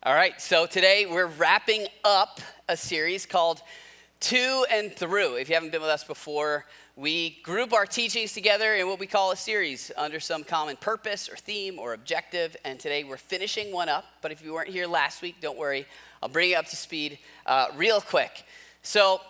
All right, so today we're wrapping up a series called To and Through. If you haven't been with us before, we group our teachings together in what we call a series under some common purpose or theme or objective. And today we're finishing one up. But if you weren't here last week, don't worry. I'll bring you up to speed real quick. So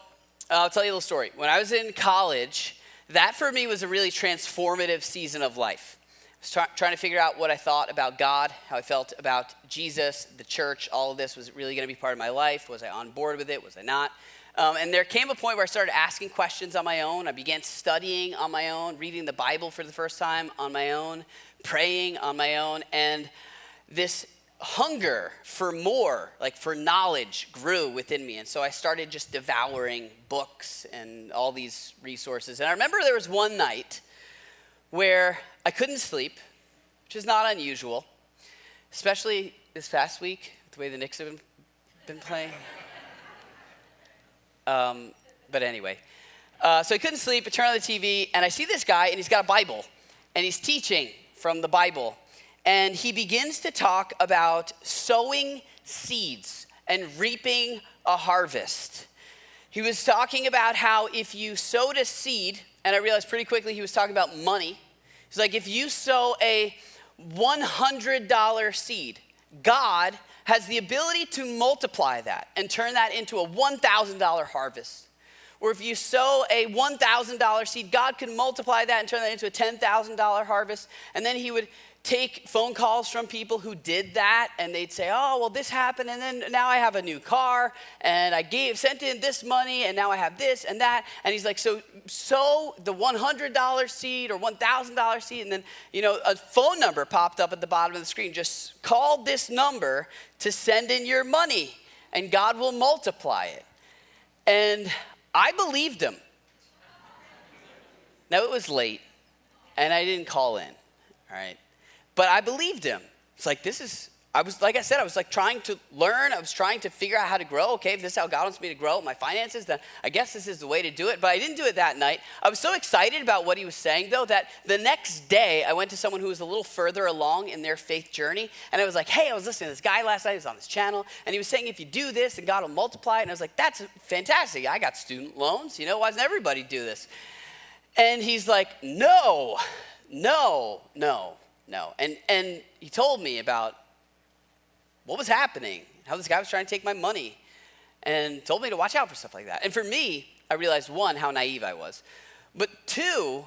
I'll tell you a little story. When I was in college, that for me was a really transformative season of life. I was trying to figure out what I thought about God, how I felt about Jesus, the church, all of this. Was it really going to be part of my life? Was I on board with it? Was I not? And there came a point where I started asking questions on my own. I began studying on my own, reading the Bible for the first time on my own, praying on my own. And this hunger for more, like for knowledge, grew within me. And so I started just devouring books and all these resources. And I remember there was one night where I couldn't sleep, which is not unusual, especially this past week, the way the Knicks have been playing. But anyway, so I couldn't sleep. I turned on the TV, and I see this guy, and he's got a Bible, and he's teaching from the Bible. And he begins to talk about sowing seeds and reaping a harvest. He was talking about how if you sowed a seed, and I realized pretty quickly he was talking about money. He's like, if you sow a $100 seed, God has the ability to multiply that and turn that into a $1,000 harvest. Or if you sow a $1,000 seed, God can multiply that and turn that into a $10,000 harvest. And then he would take phone calls from people who did that, and they'd say, oh, well, this happened, and then now I have a new car, and I sent in this money, and now I have this and that. And he's like, so sow the $100 seed or $1,000 seed, and then, a phone number popped up at the bottom of the screen. Just call this number to send in your money, and God will multiply it. And I believed him. Now, it was late, and I didn't call in, all right? But I believed him. It's like, I was trying to learn. I was trying to figure out how to grow. Okay, if this is how God wants me to grow my finances, then I guess this is the way to do it. But I didn't do it that night. I was so excited about what he was saying, though, that the next day I went to someone who was a little further along in their faith journey. And I was like, hey, I was listening to this guy last night. He was on this channel. And he was saying, if you do this, then God will multiply it. And I was like, that's fantastic. I got student loans. Why doesn't everybody do this? And he's like, no. And he told me about what was happening, how this guy was trying to take my money, and told me to watch out for stuff like that. And for me, I realized, one, how naive I was. But two,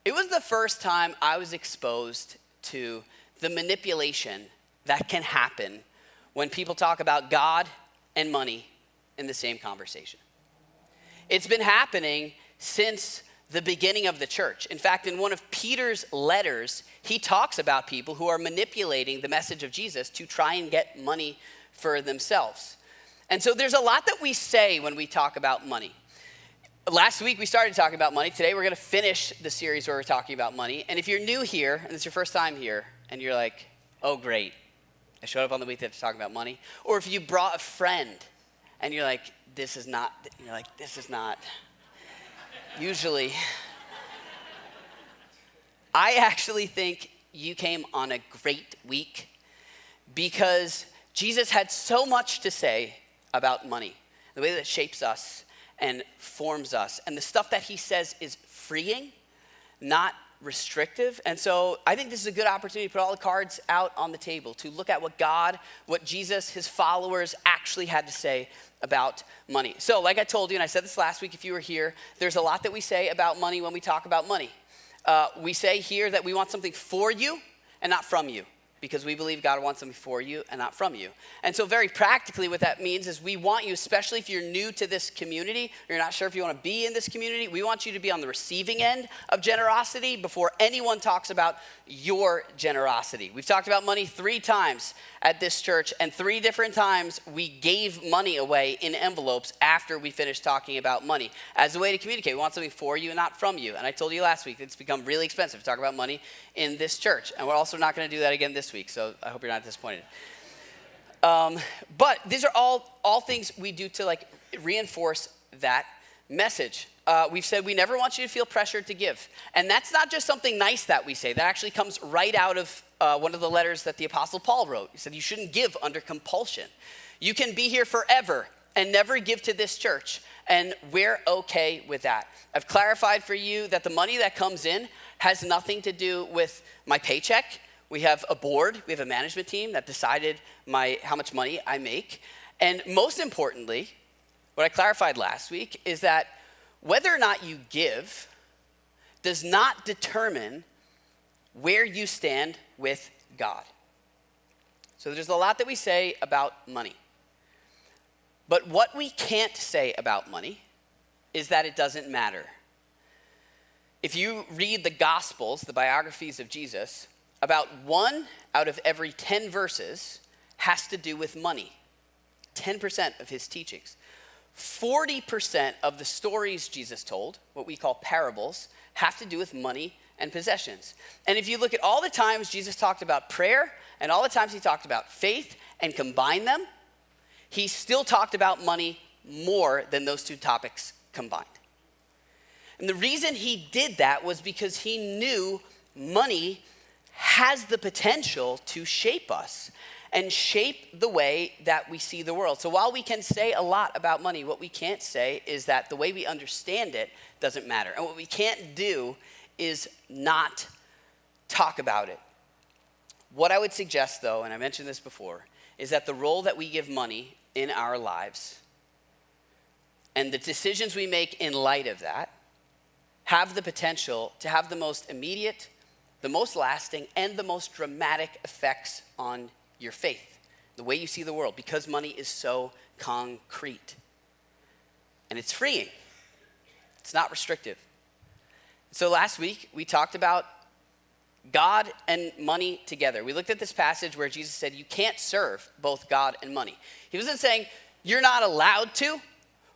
it was the first time I was exposed to the manipulation that can happen when people talk about God and money in the same conversation. It's been happening since the beginning of the church. In fact, in one of Peter's letters, he talks about people who are manipulating the message of Jesus to try and get money for themselves. And so there's a lot that we say when we talk about money. Last week we started talking about money. Today we're going to finish the series where we're talking about money. And if you're new here, and it's your first time here, and you're like, oh great, I showed up on the week to talk about money. Or if you brought a friend, and you're like, this is not. Usually, I actually think you came on a great week because Jesus had so much to say about money, the way that it shapes us and forms us. And the stuff that he says is freeing, not restrictive. And so I think this is a good opportunity to put all the cards out on the table to look at what Jesus, his followers actually had to say about money. So like I told you, and I said this last week if you were here, there's a lot that we say about money when we talk about money. We say here that we want something for you and not from you, because we believe God wants something for you and not from you. And so very practically what that means is we want you, especially if you're new to this community, or you're not sure if you want to be in this community, we want you to be on the receiving end of generosity before anyone talks about your generosity. We've talked about money 3 times at this church, and 3 different times we gave money away in envelopes after we finished talking about money as a way to communicate. We want something for you and not from you. And I told you last week, it's become really expensive to talk about money in this church. And we're also not going to do that again this week, so I hope you're not disappointed. But these are all things we do to reinforce that message. we've said we never want you to feel pressured to give. And that's not just something nice that we say. That actually comes right out of one of the letters that the Apostle Paul wrote. He said you shouldn't give under compulsion. You can be here forever and never give to this church, and we're okay with that. I've clarified for you that the money that comes in has nothing to do with my paycheck. We have a board, we have a management team that decided how much money I make. And most importantly, what I clarified last week is that whether or not you give does not determine where you stand with God. So there's a lot that we say about money. But what we can't say about money is that it doesn't matter. If you read the Gospels, the biographies of Jesus, about 1 out of every 10 verses has to do with money. 10% of his teachings. 40% of the stories Jesus told, what we call parables, have to do with money and possessions. And if you look at all the times Jesus talked about prayer and all the times he talked about faith and combined them, he still talked about money more than those two topics combined. And the reason he did that was because he knew money has the potential to shape us and shape the way that we see the world. So while we can say a lot about money, what we can't say is that the way we understand it doesn't matter. And what we can't do is not talk about it. What I would suggest, though, and I mentioned this before, is that the role that we give money in our lives and the decisions we make in light of that have the potential to have the most immediate, the most lasting, and the most dramatic effects on your faith, the way you see the world, because money is so concrete. And it's freeing. It's not restrictive. So last week, we talked about God and money together. We looked at this passage where Jesus said you can't serve both God and money. He wasn't saying you're not allowed to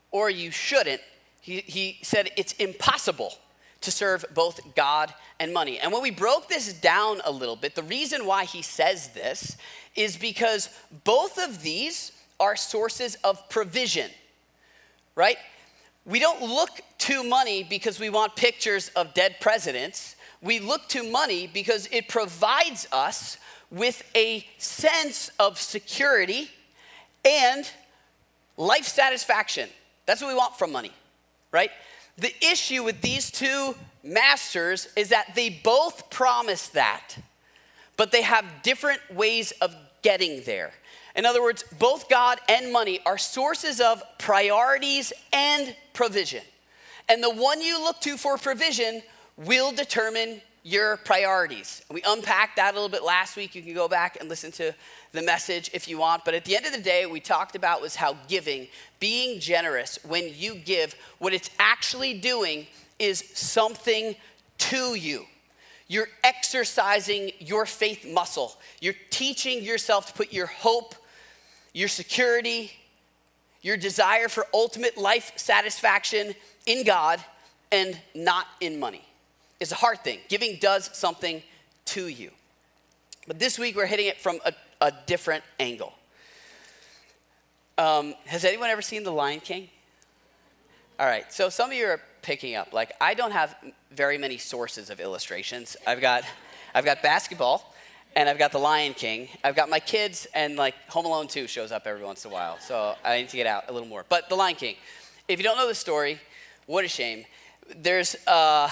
or you shouldn't. He said it's impossible to serve both God and money. And when we broke this down a little bit, the reason why he says this is because both of these are sources of provision, right? We don't look to money because we want pictures of dead presidents. We look to money because it provides us with a sense of security and life satisfaction. That's what we want from money, right? The issue with these two masters is that they both promise that, but they have different ways of getting there. In other words, both God and money are sources of priorities and provision. And the one you look to for provision will determine your priorities. We unpacked that a little bit last week. You can go back and listen to the message if you want. But at the end of the day, what we talked about was how giving, being generous, when you give, what it's actually doing is something to you. You're exercising your faith muscle. You're teaching yourself to put your hope, your security, your desire for ultimate life satisfaction in God and not in money. It's a hard thing. Giving does something to you. But this week we're hitting it from a different angle. Has anyone ever seen The Lion King? All right, so some of you are picking up. Like, I don't have very many sources of illustrations. I've got basketball, and I've got The Lion King. I've got my kids, and like Home Alone 2 shows up every once in a while. So I need to get out a little more. But The Lion King, if you don't know the story, what a shame. There's a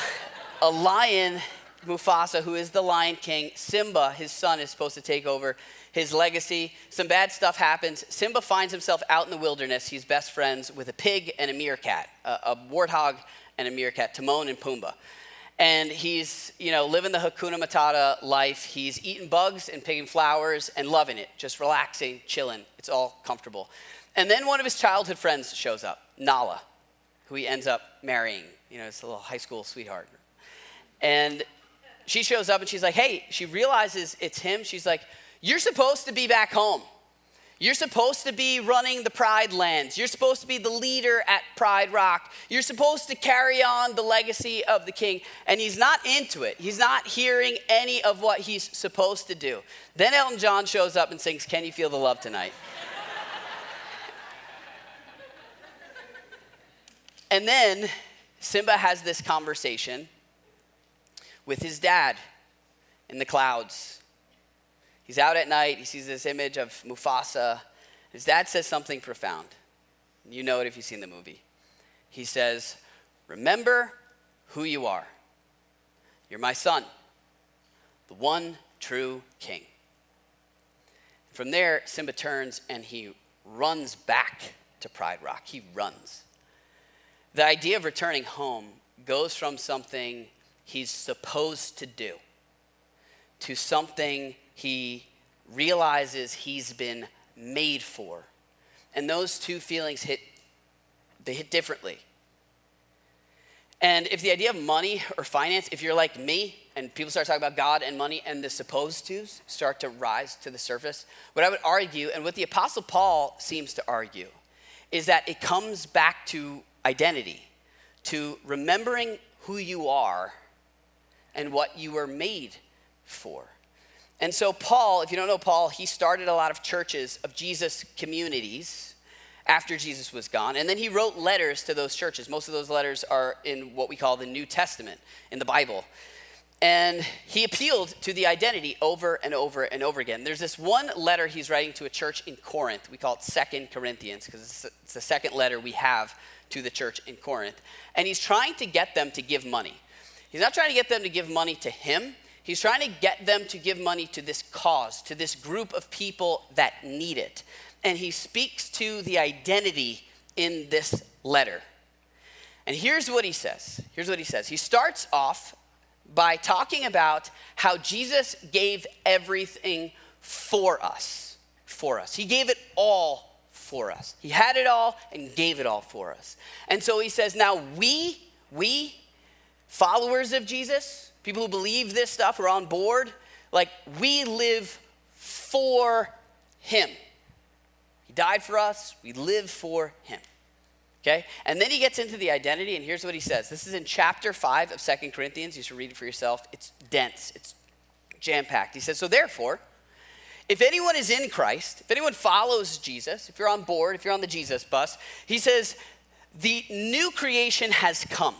lion, Mufasa, who is the Lion King. Simba, his son, is supposed to take over his legacy. Some bad stuff happens. Simba finds himself out in the wilderness. He's best friends with a pig and a meerkat, a warthog and a meerkat, Timon and Pumbaa. And he's, living the Hakuna Matata life. He's eating bugs and picking flowers and loving it, just relaxing, chilling. It's all comfortable. And then one of his childhood friends shows up, Nala, who he ends up marrying. It's a little high school sweetheart. And she shows up and she's like, hey, she realizes it's him. She's like, you're supposed to be back home. You're supposed to be running the Pride Lands. You're supposed to be the leader at Pride Rock. You're supposed to carry on the legacy of the king. And he's not into it. He's not hearing any of what he's supposed to do. Then Elton John shows up and sings, Can You Feel the Love Tonight? And then Simba has this conversation with his dad in the clouds. He's out at night. He sees this image of Mufasa. His dad says something profound. You know it if you've seen the movie. He says, remember who you are. You're my son, the one true king. From there, Simba turns and he runs back to Pride Rock. He runs. The idea of returning home goes from something he's supposed to do to something he realizes he's been made for. And those two feelings hit differently. And if the idea of money or finance, if you're like me and people start talking about God and money and the supposed tos start to rise to the surface, what I would argue, and what the Apostle Paul seems to argue, is that it comes back to identity, to remembering who you are and what you were made for. And so Paul, if you don't know Paul, he started a lot of churches of Jesus communities after Jesus was gone. And then he wrote letters to those churches. Most of those letters are in what we call the New Testament in the Bible. And he appealed to the identity over and over and over again. There's this one letter he's writing to a church in Corinth. We call it 2 Corinthians because it's the second letter we have to the church in Corinth. And he's trying to get them to give money. He's not trying to get them to give money to him. He's trying to get them to give money to this cause, to this group of people that need it. And he speaks to the identity in this letter. And here's what he says. He starts off by talking about how Jesus gave everything for us. He gave it all for us. He had it all and gave it all for us. And so he says, now we followers of Jesus, people who believe this stuff, are on board, like we live for him. He died for us. We live for him. Okay? And then he gets into the identity, and here's what he says. This is in chapter 5 of 2 Corinthians. You should read it for yourself. It's dense. It's jam-packed. He says, so therefore, if anyone is in Christ, if anyone follows Jesus, if you're on board, if you're on the Jesus bus, he says, the new creation has come.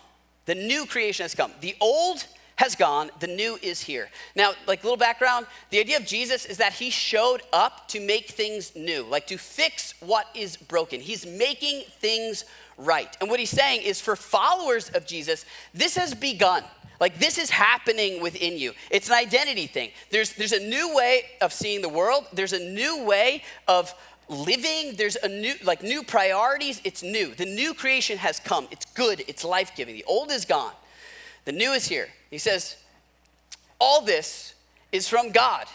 The new creation has come. The old has gone, the new is here. Now, like little background, the idea of Jesus is that he showed up to make things new, like to fix what is broken. He's making things right. And what he's saying is for followers of Jesus, this has begun. Like this is happening within you. It's an identity thing. There's a new way of seeing the world. There's a new way of living. There's a new priorities. It's new. The new creation has come. It's good. It's life-giving. The old is gone. The new is here. He says, all this is from God,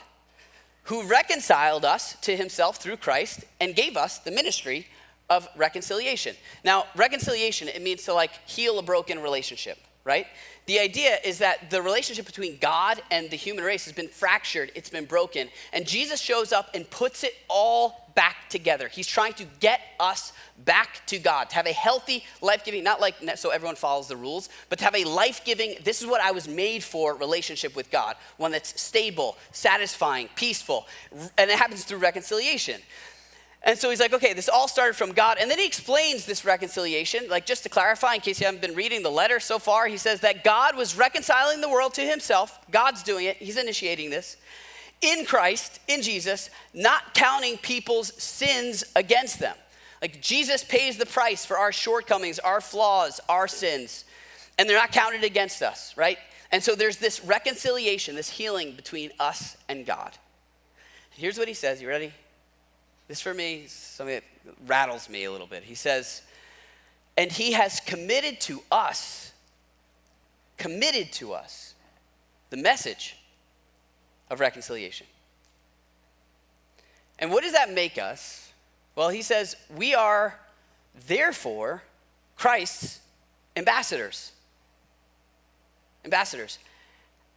who reconciled us to himself through Christ and gave us the ministry of reconciliation. Now, reconciliation, it means to like heal a broken relationship, right? The idea is that the relationship between God and the human race has been fractured, it's been broken, and Jesus shows up and puts it all back together. He's trying to get us back to God, to have a healthy, life-giving, not like so everyone follows the rules, but to have a life-giving, this is what I was made for relationship with God, one that's stable, satisfying, peaceful, and it happens through reconciliation. And so he's like, okay, this all started from God. And then he explains this reconciliation, like just to clarify, in case you haven't been reading the letter so far, he says that God was reconciling the world to himself. God's doing it. He's initiating this. In Christ, in Jesus, not counting people's sins against them. Like Jesus pays the price for our shortcomings, our flaws, our sins, and they're not counted against us, right? And so there's this reconciliation, this healing between us and God. Here's what he says. You ready? This for me is something that rattles me a little bit. He says, and he has committed to us the message of reconciliation. And what does that make us? Well, he says, we are therefore Christ's ambassadors. Ambassadors.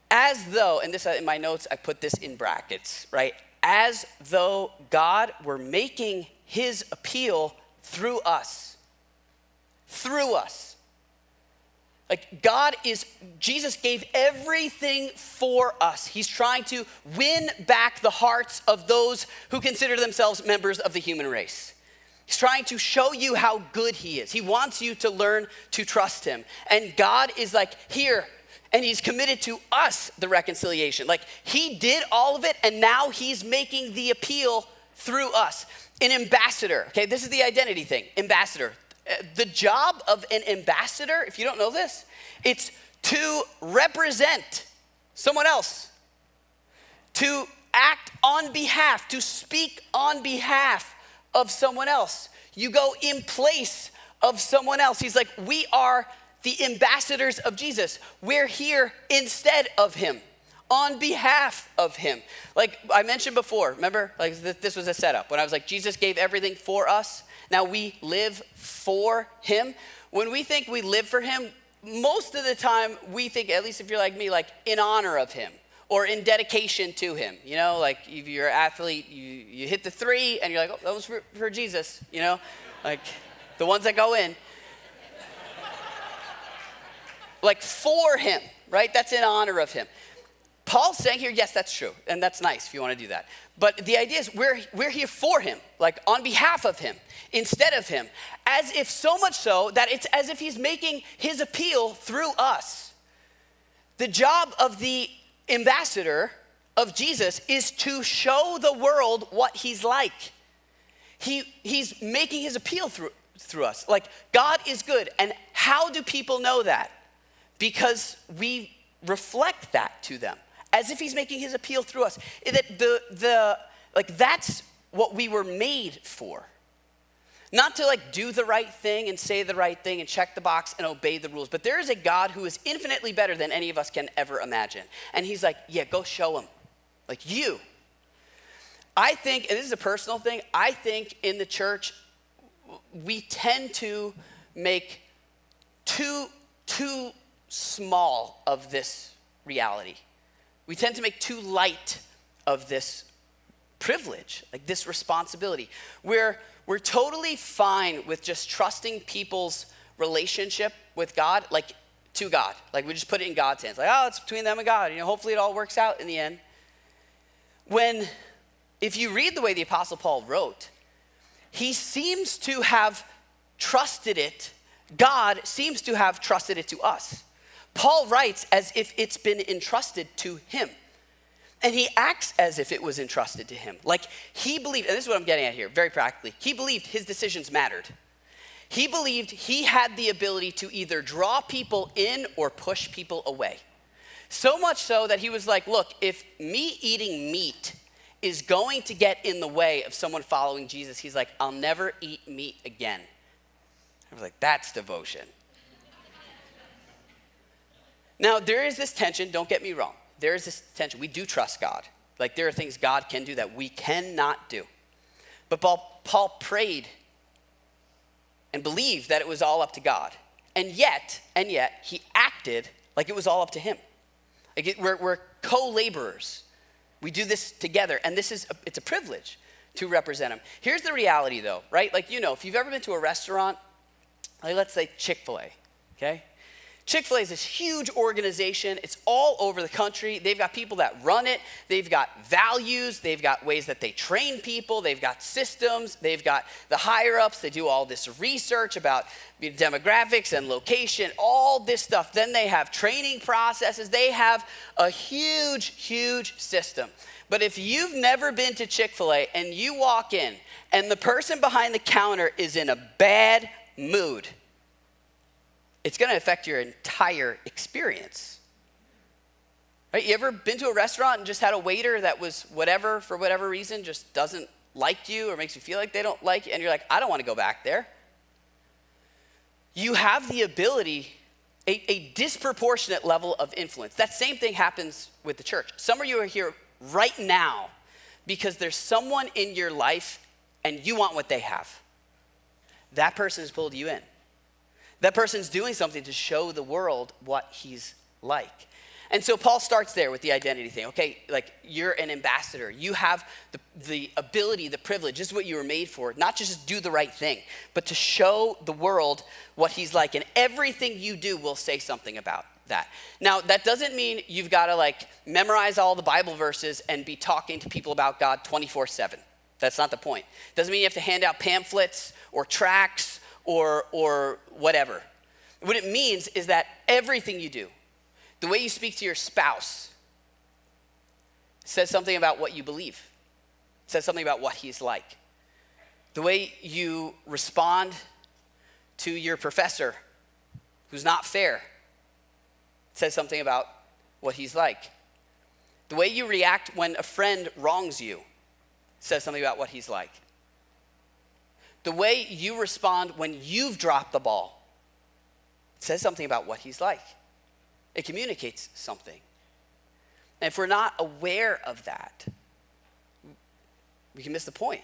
As though, and this in my notes, I put this in brackets, right? As though God were making his appeal through us. Through us. Like Jesus gave everything for us. He's trying to win back the hearts of those who consider themselves members of the human race. He's trying to show you how good he is. He wants you to learn to trust him. And God is like, here, and he's committed to us the reconciliation. Like, he did all of it, and now he's making the appeal through us. An ambassador, okay, this is the identity thing, ambassador. The job of an ambassador, if you don't know this, it's to represent someone else, to act on behalf, to speak on behalf of someone else. You go in place of someone else. He's like, we are the ambassadors of Jesus. We're here instead of him, on behalf of him. Like I mentioned before, remember, like this was a setup. When I was like, Jesus gave everything for us. Now we live for him. When we think we live for him, most of the time we think, at least if you're like me, like in honor of him or in dedication to him. You know, like if you're an athlete, you hit the three and you're like, oh, that was for Jesus, you know? Like the ones that go in. Like for him, right? That's in honor of him. Paul's saying here, yes, that's true. And that's nice if you want to do that. But the idea is we're here for him, like on behalf of him, instead of him. As if so much so that it's as if he's making his appeal through us. The job of the ambassador of Jesus is to show the world what he's like. He's making his appeal through us. Like, God is good. And how do people know that? Because we reflect that to them, as if he's making his appeal through us. That that's what we were made for. Not to like do the right thing and say the right thing and check the box and obey the rules. But there is a God who is infinitely better than any of us can ever imagine. And he's like, yeah, go show him. Like you. I think, and this is a personal thing, I think in the church, we tend to make too small of this reality. We tend to make too light of this privilege, like this responsibility. We're totally fine with just trusting people's relationship with God, like to God. Like we just put it in God's hands. Like, oh, it's between them and God. You know, hopefully it all works out in the end. If you read the way the Apostle Paul wrote, he seems to have trusted it. God seems to have trusted it to us. Paul writes as if it's been entrusted to him. And he acts as if it was entrusted to him. Like he believed, and this is what I'm getting at here, very practically. He believed his decisions mattered. He believed he had the ability to either draw people in or push people away. So much so that he was like, look, if me eating meat is going to get in the way of someone following Jesus, he's like, I'll never eat meat again. I was like, that's devotion. Now, there is this tension, don't get me wrong. There is this tension. We do trust God. Like there are things God can do that we cannot do. But Paul prayed and believed that it was all up to God. And yet, he acted like it was all up to him. Like we're co-laborers. We do this together, and it's a privilege to represent him. Here's the reality though, right? Like, you know, if you've ever been to a restaurant, like let's say Chick-fil-A, okay? Chick-fil-A is this huge organization. It's all over the country. They've got people that run it. They've got values. They've got ways that they train people. They've got systems. They've got the higher-ups. They do all this research about demographics and location, all this stuff. Then they have training processes. They have a huge, huge system. But if you've never been to Chick-fil-A and you walk in and the person behind the counter is in a bad mood, it's going to affect your entire experience. Right? You ever been to a restaurant and just had a waiter that was whatever, for whatever reason, just doesn't like you or makes you feel like they don't like you, and you're like, I don't want to go back there. You have the ability, a disproportionate level of influence. That same thing happens with the church. Some of you are here right now because there's someone in your life and you want what they have. That person has pulled you in. That person's doing something to show the world what he's like. And so Paul starts there with the identity thing. Okay, like you're an ambassador. You have the ability, the privilege. This is what you were made for. Not just do the right thing, but to show the world what he's like. And everything you do will say something about that. Now, that doesn't mean you've got to like memorize all the Bible verses and be talking to people about God 24/7. That's not the point. Doesn't mean you have to hand out pamphlets or tracts or whatever. What it means is that everything you do, the way you speak to your spouse, says something about what you believe, says something about what he's like. The way you respond to your professor who's not fair says something about what he's like. The way you react when a friend wrongs you says something about what he's like. The way you respond when you've dropped the ball says something about what he's like. It communicates something. And if we're not aware of that, we can miss the point.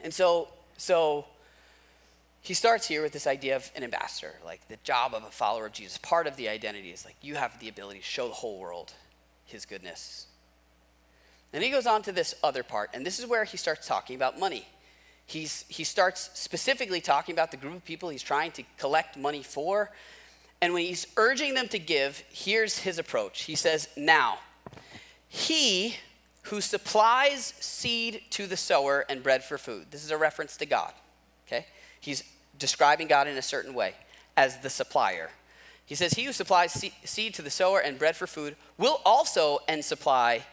And so he starts here with this idea of an ambassador, like the job of a follower of Jesus. Part of the identity is like you have the ability to show the whole world his goodness. And he goes on to this other part, and this is where he starts talking about money. He starts specifically talking about the group of people he's trying to collect money for. And when he's urging them to give, here's his approach. He says, now, he who supplies seed to the sower and bread for food. This is a reference to God, okay? He's describing God in a certain way as the supplier. He says, he who supplies seed to the sower and bread for food will also supply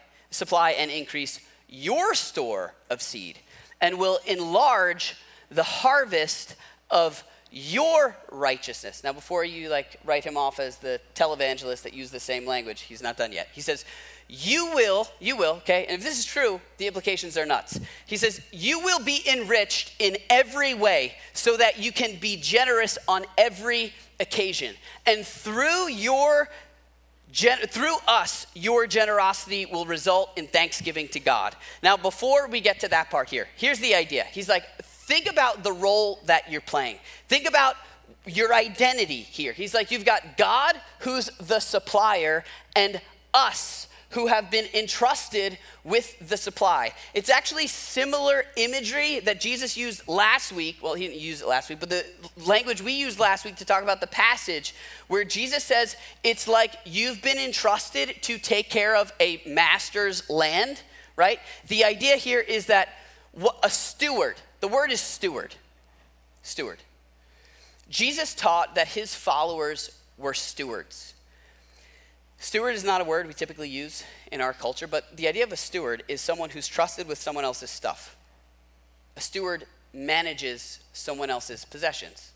and increase your store of seed and will enlarge the harvest of your righteousness. Now, before you write him off as the televangelist that used the same language, he's not done yet. He says, you will, okay? And if this is true, the implications are nuts. He says, you will be enriched in every way so that you can be generous on every occasion. And through us, your generosity will result in thanksgiving to God. Now, before we get to that part here, here's the idea. He's like, think about the role that you're playing. Think about your identity here. He's like, you've got God, who's the supplier, and us, who have been entrusted with the supply. It's actually similar imagery that Jesus used last week. Well, he didn't use it last week, but the language we used last week to talk about the passage where Jesus says, it's like you've been entrusted to take care of a master's land, right? The idea here is that a steward, the word is steward. Jesus taught that his followers were stewards. Steward is not a word we typically use in our culture, but the idea of a steward is someone who's trusted with someone else's stuff. A steward manages someone else's possessions.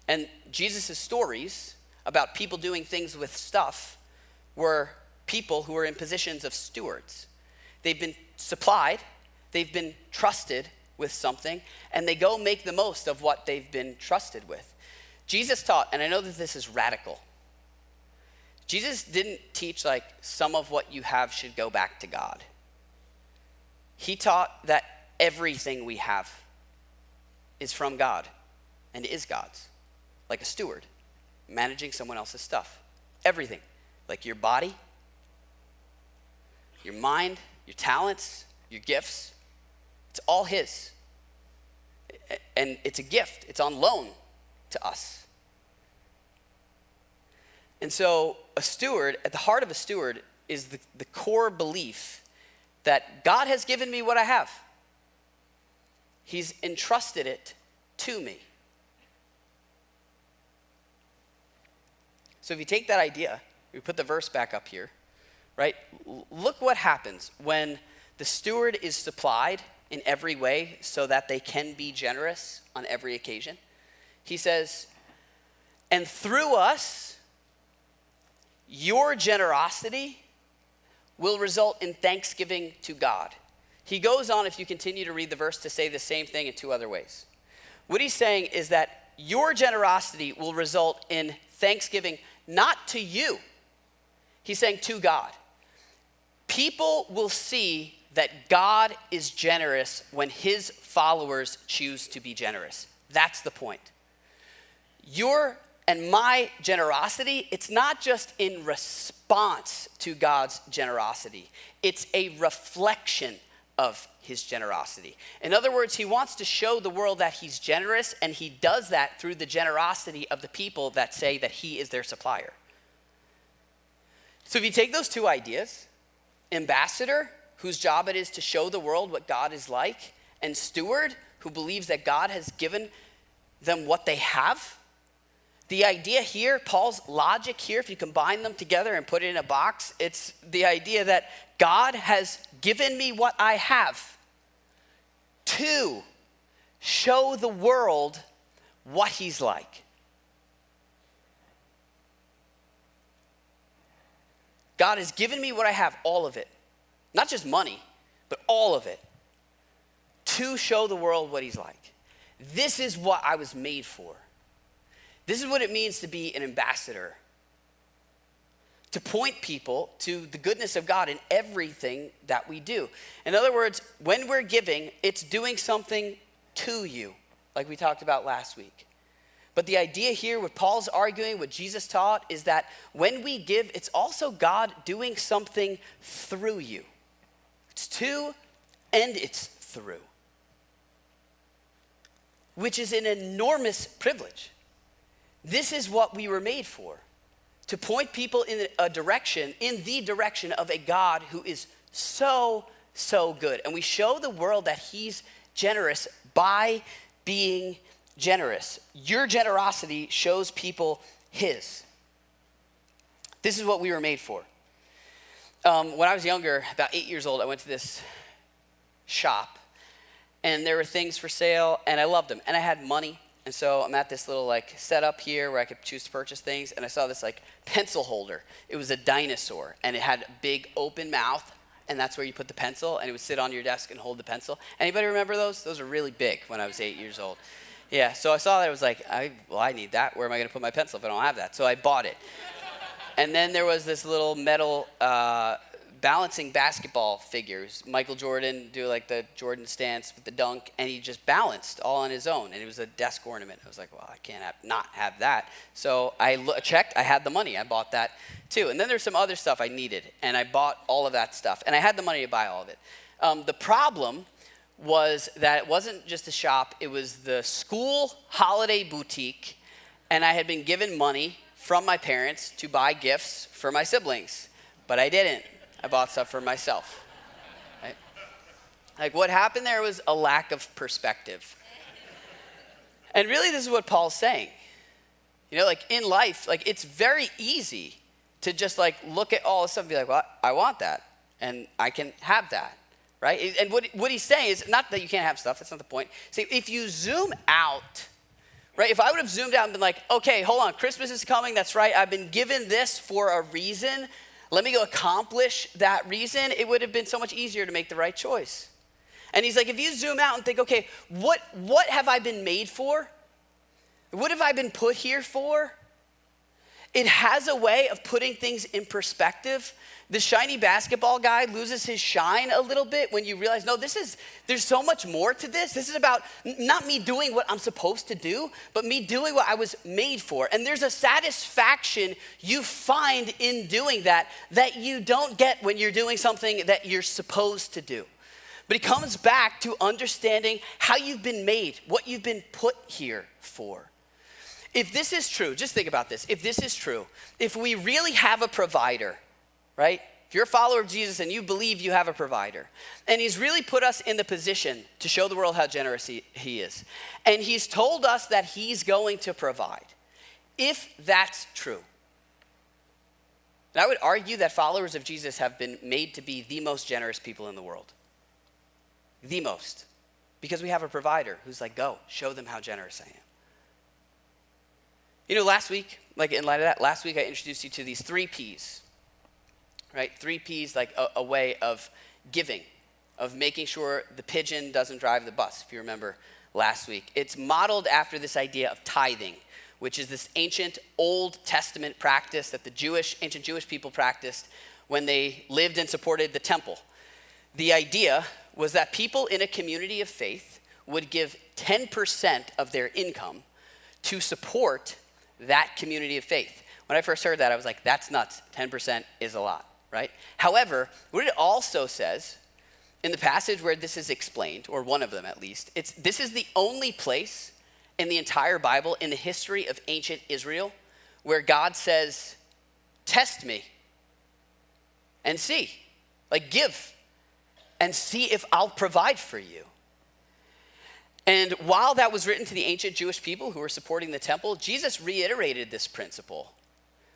And Jesus' stories about people doing things with stuff were people who were in positions of stewards. They've been supplied, they've been trusted with something, and they go make the most of what they've been trusted with. Jesus taught, and I know that this is radical, Jesus didn't teach like some of what you have should go back to God. He taught that everything we have is from God and is God's, like a steward managing someone else's stuff. Everything, like your body, your mind, your talents, your gifts, it's all his. And it's a gift, it's on loan to us. And so a steward, at the heart of a steward is the core belief that God has given me what I have. He's entrusted it to me. So if you take that idea, we put the verse back up here, right? Look what happens when the steward is supplied in every way so that they can be generous on every occasion. He says, and through us, your generosity will result in thanksgiving to God. He goes on, if you continue to read the verse, to say the same thing in two other ways. What he's saying is that your generosity will result in thanksgiving not to you. He's saying to God. People will see that God is generous when his followers choose to be generous. That's the point. Your and my generosity, it's not just in response to God's generosity. It's a reflection of his generosity. In other words, he wants to show the world that he's generous, and he does that through the generosity of the people that say that he is their supplier. So if you take those two ideas, ambassador whose job it is to show the world what God is like, and steward, who believes that God has given them what they have. The idea here, Paul's logic here, if you combine them together and put it in a box, it's the idea that God has given me what I have to show the world what he's like. God has given me what I have, all of it. Not just money, but all of it. To show the world what he's like. This is what I was made for. This is what it means to be an ambassador. To point people to the goodness of God in everything that we do. In other words, when we're giving, it's doing something to you, like we talked about last week. But the idea here, what Paul's arguing, what Jesus taught, is that when we give, it's also God doing something through you. It's to and it's through. Which is an enormous privilege. This is what we were made for. To point people in the direction of a God who is so, so good. And we show the world that he's generous by being generous. Your generosity shows people his. This is what we were made for. When I was younger, about 8 years old, I went to this shop and there were things for sale and I loved them. And I had money. And so I'm at this little setup here where I could choose to purchase things. And I saw this pencil holder. It was a dinosaur and it had a big open mouth. And that's where you put the pencil and it would sit on your desk and hold the pencil. Anybody remember those? Those were really big when I was 8 years old. Yeah, so I saw that. I was like, I need that. Where am I going to put my pencil if I don't have that? So I bought it. And then there was this little metal balancing basketball figures. Michael Jordan do the Jordan stance with the dunk, and he just balanced all on his own. And it was a desk ornament. I was like, well, I can't not have that. So I checked. I had the money. I bought that too. And then there's some other stuff I needed, and I bought all of that stuff. And I had the money to buy all of it. The problem was that it wasn't just a shop, it was the school holiday boutique, and I had been given money from my parents to buy gifts for my siblings, but I didn't. I bought stuff for myself. Right? What happened there was a lack of perspective. And really this is what Paul's saying. In life, it's very easy to just look at all this stuff and be like, well, I want that, and I can have that. Right? And what he's saying is not that you can't have stuff. That's not the point. See, if you zoom out, right? If I would have zoomed out and been like, okay, hold on, Christmas is coming. That's right. I've been given this for a reason. Let me go accomplish that reason. It would have been so much easier to make the right choice. And he's like, if you zoom out and think, okay, what have I been made for? What have I been put here for? It has a way of putting things in perspective. The shiny basketball guy loses his shine a little bit when you realize, no, there's so much more to this. This is about not me doing what I'm supposed to do, but me doing what I was made for. And there's a satisfaction you find in doing that you don't get when you're doing something that you're supposed to do. But it comes back to understanding how you've been made, what you've been put here for. If this is true, just think about this. If this is true, if we really have a provider, right? If you're a follower of Jesus and you believe you have a provider, and he's really put us in the position to show the world how generous he is, and he's told us that he's going to provide, if that's true, and I would argue that followers of Jesus have been made to be the most generous people in the world. The most. Because we have a provider who's like, go, show them how generous I am. Last week, in light of that, last week I introduced you to these 3 Ps, right? 3 Ps, a way of giving, of making sure the pigeon doesn't drive the bus, if you remember last week. It's modeled after this idea of tithing, which is this ancient Old Testament practice that the ancient Jewish people practiced when they lived and supported the temple. The idea was that people in a community of faith would give 10% of their income to support that community of faith. When I first heard that, I was like, that's nuts. 10% is a lot, right? However, what it also says in the passage where this is explained, or one of them at least, this is the only place in the entire Bible, in the history of ancient Israel, where God says, test me and see, give. and see if I'll provide for you. And while that was written to the ancient Jewish people who were supporting the temple, Jesus reiterated this principle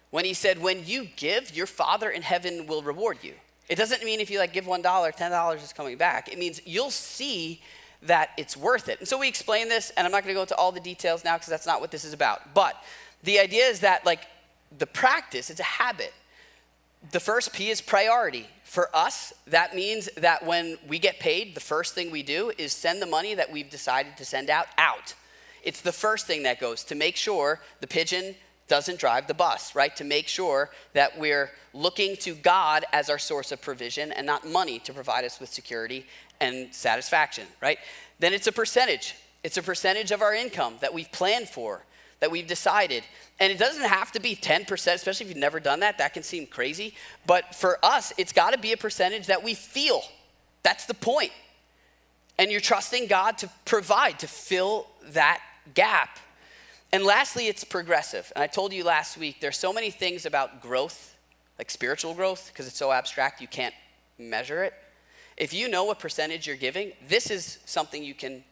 when he said, when you give, your Father in heaven will reward you. It doesn't mean if you give $1, $10 is coming back. It means you'll see that it's worth it. And so we explain this, and I'm not going to go into all the details now because that's not what this is about. But the idea is that the practice, it's a habit. The first P is priority. For us, that means that when we get paid, the first thing we do is send the money that we've decided to send out. It's the first thing that goes to make sure the pigeon doesn't drive the bus, right? To make sure that we're looking to God as our source of provision and not money to provide us with security and satisfaction, right? Then it's a percentage. It's a percentage of our income that we've planned for, that we've decided. And it doesn't have to be 10%, especially if you've never done that. That can seem crazy. But for us, it's got to be a percentage that we feel. That's the point. And you're trusting God to provide, to fill that gap. And lastly, it's progressive. And I told you last week, there's so many things about growth, like spiritual growth, because it's so abstract, you can't measure it. If you know what percentage you're giving, this is something you can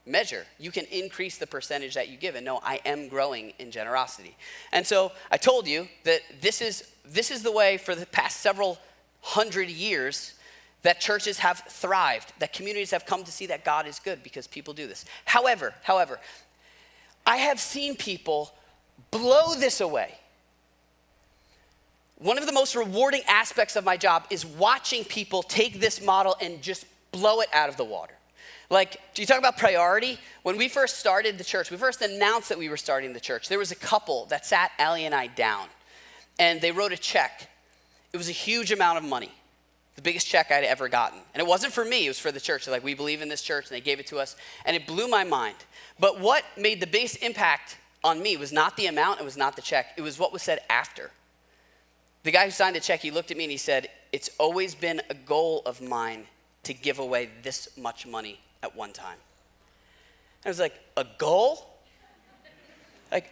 measure. You can increase the percentage that you give and know I am growing in generosity. And so I told you that this is the way for the past several hundred years that churches have thrived, that communities have come to see that God is good because people do this. However, I have seen people blow this away. One of the most rewarding aspects of my job is watching people take this model and just blow it out of the water. Do you talk about priority? When we first started the church, we first announced that we were starting the church, there was a couple that sat Allie and I down, and they wrote a check. It was a huge amount of money, the biggest check I'd ever gotten. And it wasn't for me, it was for the church. They're like, we believe in this church, and they gave it to us, and it blew my mind. But what made the biggest impact on me was not the amount, it was not the check, it was what was said after. The guy who signed the check, he looked at me and he said, it's always been a goal of mine to give away this much money at one time. I was like, a goal?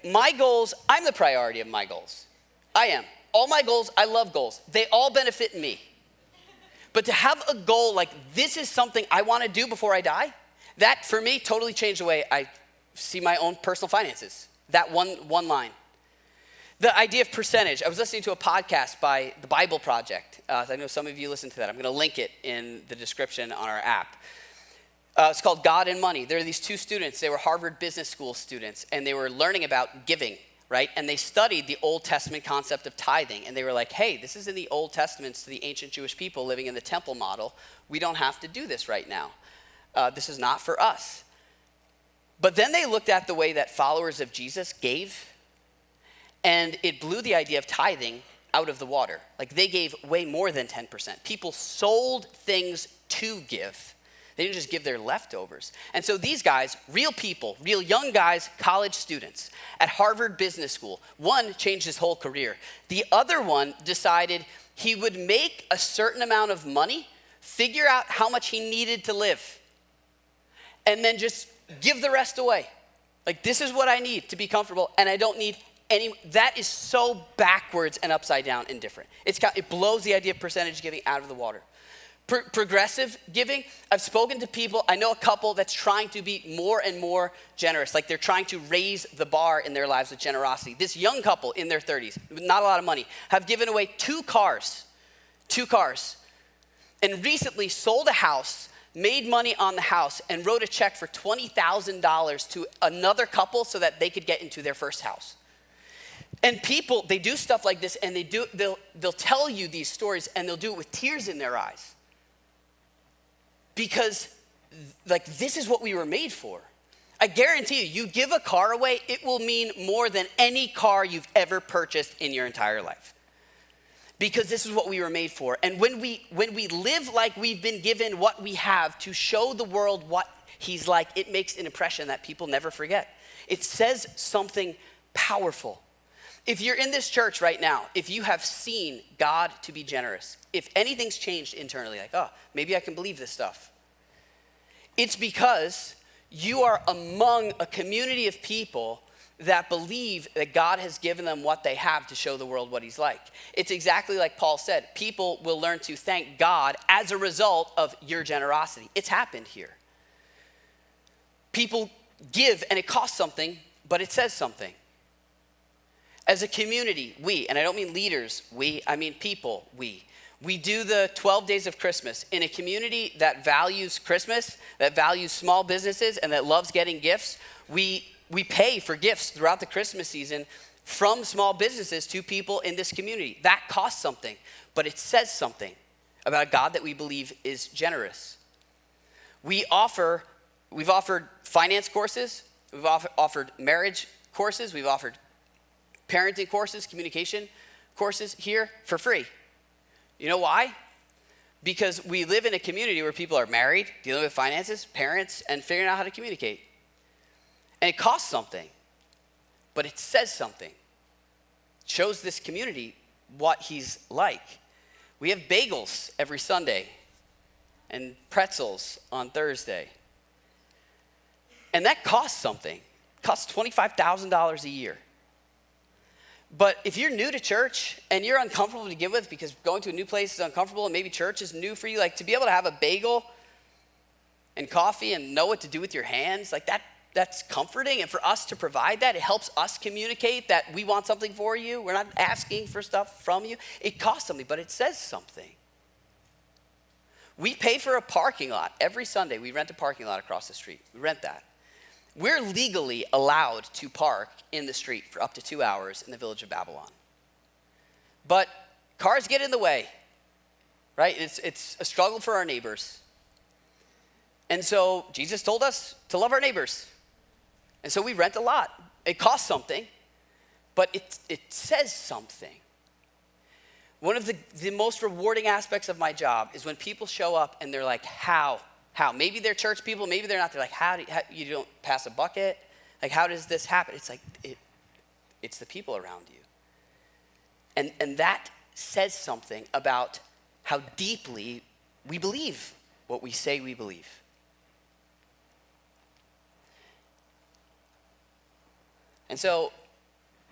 My goals, I'm the priority of my goals. I am. All my goals, I love goals. They all benefit me. But to have a goal this is something I want to do before I die, that for me totally changed the way I see my own personal finances. That one line. The idea of percentage. I was listening to a podcast by the Bible Project. I know some of you listen to that. I'm going to link it in the description on our app. It's called God and Money. There are these two students. They were Harvard Business School students, and they were learning about giving, right? And they studied the Old Testament concept of tithing. And they were like, hey, this is in the Old Testament to the ancient Jewish people living in the temple model. We don't have to do this right now. This is not for us. But then they looked at the way that followers of Jesus gave, and it blew the idea of tithing out of the water. They gave way more than 10%. People sold things to give. They didn't just give their leftovers. And so these guys, real people, real young guys, college students at Harvard Business School, one changed his whole career. The other one decided he would make a certain amount of money, figure out how much he needed to live, and then just give the rest away. This is what I need to be comfortable, and I don't need any. That is so backwards and upside down and different. It blows the idea of percentage giving out of the water. Progressive giving, I've spoken to people, I know a couple that's trying to be more and more generous. They're trying to raise the bar in their lives with generosity. This young couple in their 30s, with not a lot of money, have given away two cars, and recently sold a house, made money on the house, and wrote a check for $20,000 to another couple so that they could get into their first house. And people, they do stuff like this, and they'll tell you these stories, and they'll do it with tears in their eyes. Because this is what we were made for. I guarantee you give a car away, it will mean more than any car you've ever purchased in your entire life. Because this is what we were made for. And when we live like we've been given what we have to show the world what he's like, it makes an impression that people never forget. It says something powerful. If you're in this church right now, if you have seen God to be generous, if anything's changed internally, maybe I can believe this stuff, it's because you are among a community of people that believe that God has given them what they have to show the world what he's like. It's exactly like Paul said. People will learn to thank God as a result of your generosity. It's happened here. People give and it costs something, but it says something. As a community, we, and I don't mean leaders, I mean people, we do the 12 days of Christmas in a community that values Christmas, that values small businesses, and that loves getting gifts. We pay for gifts throughout the Christmas season from small businesses to people in this community. That costs something, but it says something about a God that we believe is generous. We've offered finance courses, we've offered marriage courses, we've offered parenting courses, communication courses here for free. You know why? Because we live in a community where people are married, dealing with finances, parents, and figuring out how to communicate. And it costs something, but it says something. It shows this community what he's like. We have bagels every Sunday and pretzels on Thursday. And that costs something. It costs $25,000 a year. But if you're new to church and you're uncomfortable to give with because going to a new place is uncomfortable and maybe church is new for you, like to be able to have a bagel and coffee and know what to do with your hands, like that's comforting. And for us to provide that, it helps us communicate that we want something for you. We're not asking for stuff from you. It costs something, but it says something. We pay for a parking lot every Sunday. We rent a parking lot across the street. We rent that. We're legally allowed to park in the street for up to 2 hours in the village of Babylon. But cars get in the way, right? It's a struggle for our neighbors. And so Jesus told us to love our neighbors. And so we rent a lot. It costs something, but it says something. One of the most rewarding aspects of my job is when people show up and they're like, how? Maybe they're church people, maybe they're not. They're like, how you don't pass a bucket? Like, how does this happen? It's like, it's the people around you. And that says something about how deeply we believe what we say we believe. And so,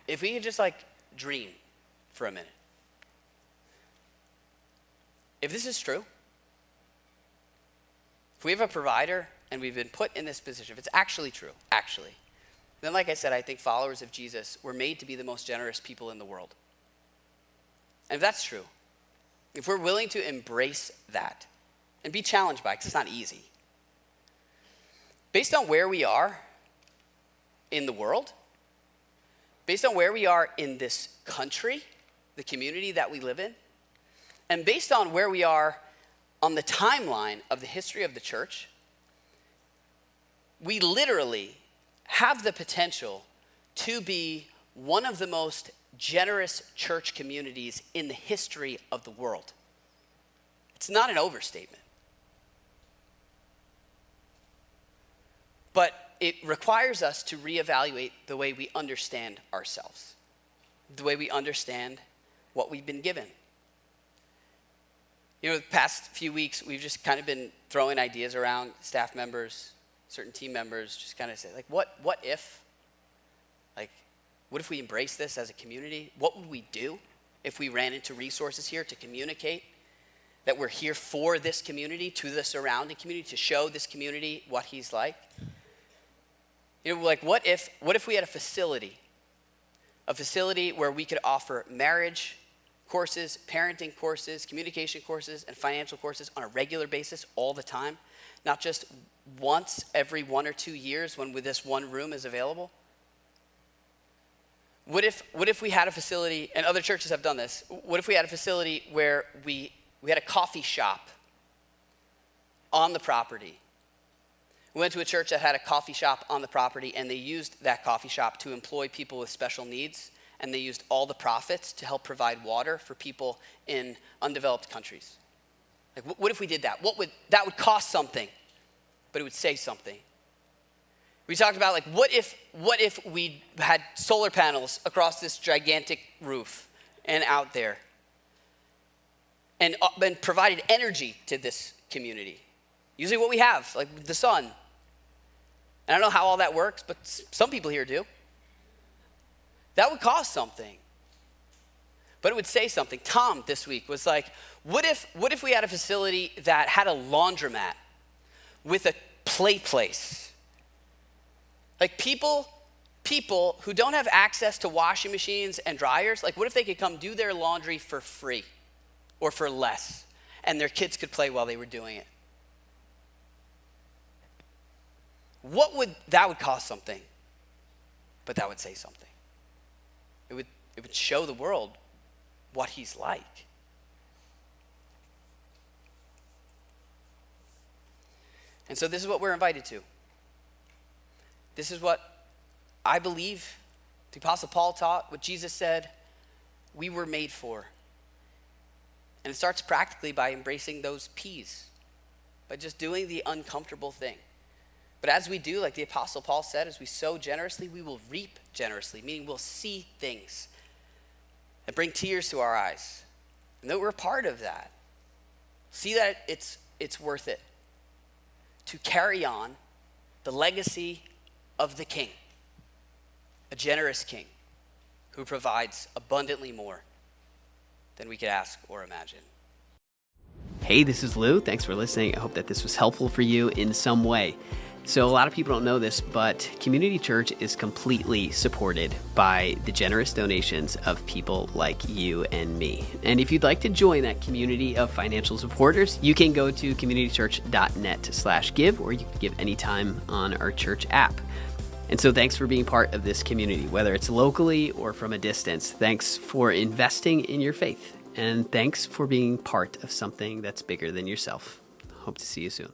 if we could just like dream for a minute. If this is true, if we have a provider and we've been put in this position, if it's actually true, then like I said, I think followers of Jesus were made to be the most generous people in the world. And if that's true, if we're willing to embrace that and be challenged by it, because it's not easy, based on where we are in the world, based on where we are in this country, the community that we live in, and based on where we are on the timeline of the history of the church, we literally have the potential to be one of the most generous church communities in the history of the world. It's not an overstatement. But it requires us to reevaluate the way we understand ourselves, the way we understand what we've been given. You know, the past few weeks, we've just kind of been throwing ideas around, staff members, certain team members, just kind of say, like, what if? Like, what if we embrace this as a community? What would we do if we ran into resources here to communicate that we're here for this community, to the surrounding community, to show this community what he's like? You know, like, what if we had a facility where we could offer marriage courses, parenting courses, communication courses, and financial courses on a regular basis all the time, not just once every 1 or 2 years when this one room is available? What if we had a facility, and other churches have done this, what if we had a facility where we had a coffee shop on the property? We went to a church that had a coffee shop on the property, and they used that coffee shop to employ people with special needs, and they used all the profits to help provide water for people in undeveloped countries. Like, what if we did that? That would cost something, but it would say something. We talked about, like, what if we had solar panels across this gigantic roof and out there and provided energy to this community using what we have, like the sun. And I don't know how all that works, but some people here do. That would cost something. But it would say something. Tom this week was like, what if we had a facility that had a laundromat with a play place? Like people who don't have access to washing machines and dryers, like what if they could come do their laundry for free or for less, and their kids could play while they were doing it? That would cost something, but that would say something. It would show the world what he's like. And so this is what we're invited to. This is what I believe the Apostle Paul taught, what Jesus said we were made for. And it starts practically by embracing those P's, by just doing the uncomfortable thing. But as we do, like the Apostle Paul said, as we sow generously, we will reap generously, meaning we'll see things that bring tears to our eyes. And that we're part of that. See that it's worth it to carry on the legacy of the King, a generous King who provides abundantly more than we could ask or imagine. Hey, this is Lou. Thanks for listening. I hope that this was helpful for you in some way. So a lot of people don't know this, but Community Church is completely supported by the generous donations of people like you and me. And if you'd like to join that community of financial supporters, you can go to communitychurch.net/give, or you can give anytime on our church app. And so thanks for being part of this community, whether it's locally or from a distance. Thanks for investing in your faith. And thanks for being part of something that's bigger than yourself. Hope to see you soon.